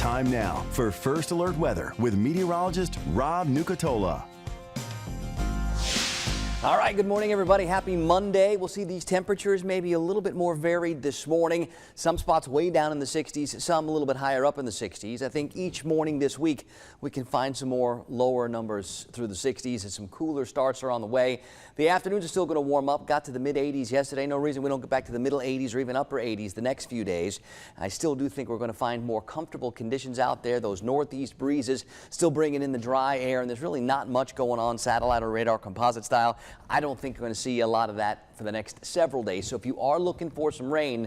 Time now for First Alert Weather with meteorologist Rob Nucatola. All right, good morning, everybody. Happy Monday. We'll see these temperatures maybe a little bit more varied this morning. Some spots way down in the 60s, some a little bit higher up in the 60s. I think each morning this week we can find some more lower numbers through the 60s and some cooler starts are on the way. The afternoons are still going to warm up. Got to the mid 80s yesterday. No reason we don't get back to the middle 80s or even upper 80s the next few days. I still do think we're going to find more comfortable conditions out there. Those northeast breezes still bringing in the dry air, and there's really not much going on satellite or radar composite style. I don't think we're going to see a lot of that for the next several days. So if you are looking for some rain,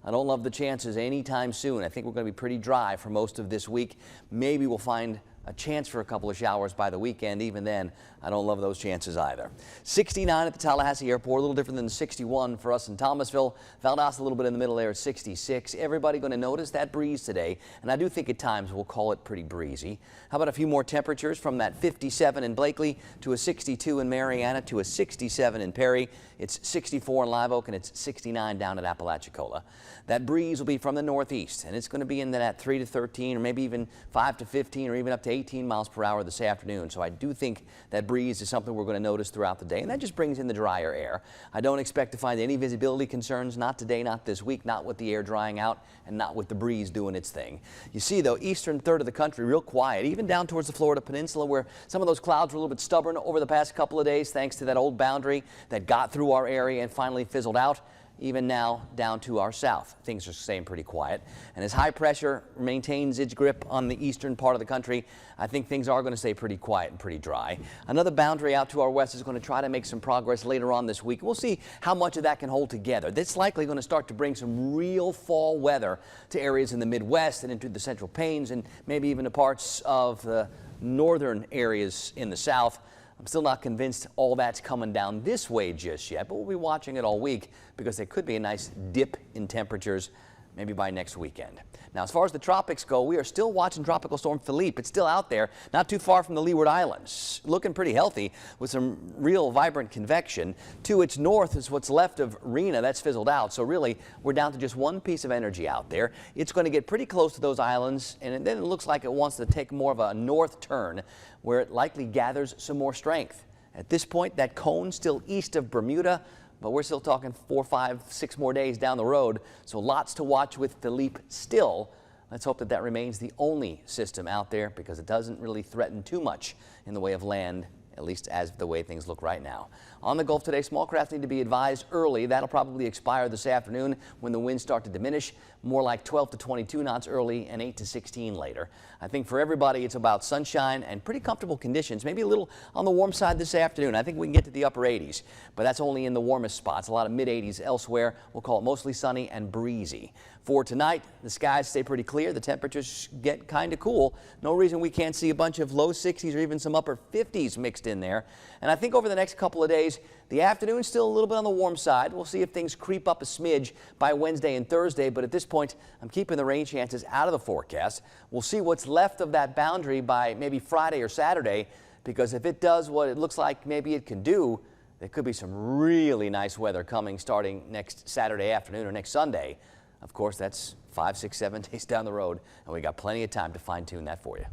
I don't love the chances anytime soon. I think we're going to be pretty dry for most of this week. Maybe we'll find a chance for a couple of showers by the weekend. Even then, I don't love those chances either. 69 at the Tallahassee Airport, a little different than 61 for us in Thomasville. Valdosta a little bit in the middle there at 66. Everybody going to notice that breeze today, and I do think at times we'll call it pretty breezy. How about a few more temperatures from that 57 in Blakely to a 62 in Marianna to a 67 in Perry. It's 64 in Live Oak and it's 69 down at Apalachicola. That breeze will be from the northeast, and it's going to be in that 3 to 13 or maybe even 5 to 15 or even up to 18 miles per hour this afternoon. So I do think that breeze is something we're going to notice throughout the day, and that just brings in the drier air. I don't expect to find any visibility concerns, not today, not this week, not with the air drying out and not with the breeze doing its thing. You see, though, eastern third of the country real quiet, even down towards the Florida Peninsula, where some of those clouds were a little bit stubborn over the past couple of days thanks to that old boundary that got through our area and finally fizzled out. Even now down to our south, things are staying pretty quiet. And as high pressure maintains its grip on the eastern part of the country, I think things are going to stay pretty quiet and pretty dry. Another boundary out to our west is going to try to make some progress later on this week. We'll see how much of that can hold together. That's likely going to start to bring some real fall weather to areas in the Midwest and into the Central Plains and maybe even to parts of the northern areas in the South. I'm still not convinced all that's coming down this way just yet, but we'll be watching it all week because there could be a nice dip in temperatures maybe by next weekend. Now, as far as the tropics go, we are still watching Tropical Storm Philippe. It's still out there, not too far from the Leeward Islands, looking pretty healthy with some real vibrant convection. To its north is what's left of Rena. That's fizzled out, so really we're down to just one piece of energy out there. It's going to get pretty close to those islands, and then it looks like it wants to take more of a north turn where it likely gathers some more strength. At this point, that cone still east of Bermuda, but we're still talking 4, 5, 6 more days down the road, so lots to watch with Philippe still. Let's hope that that remains the only system out there because it doesn't really threaten too much in the way of land, at least as the way things look right now. On the Gulf today, small craft need to be advised early. That'll probably expire this afternoon when the winds start to diminish. More like 12 to 22 knots early and 8 to 16 later. I think for everybody it's about sunshine and pretty comfortable conditions. Maybe a little on the warm side this afternoon. I think we can get to the upper 80s, but that's only in the warmest spots. A lot of mid 80s elsewhere. We'll call it mostly sunny and breezy. For tonight, the skies stay pretty clear. The temperatures get kind of cool. No reason we can't see a bunch of low 60s or even some upper 50s mixed in there. And I think over the next couple of days, the afternoon's still a little bit on the warm side. We'll see if things creep up a smidge by Wednesday and Thursday, but at this point, I'm keeping the rain chances out of the forecast. We'll see what's left of that boundary by maybe Friday or Saturday, because if it does what it looks like maybe it can do, there could be some really nice weather coming starting next Saturday afternoon or next Sunday. Of course, that's 5, 6, 7 days down the road, and we got plenty of time to fine-tune that for you.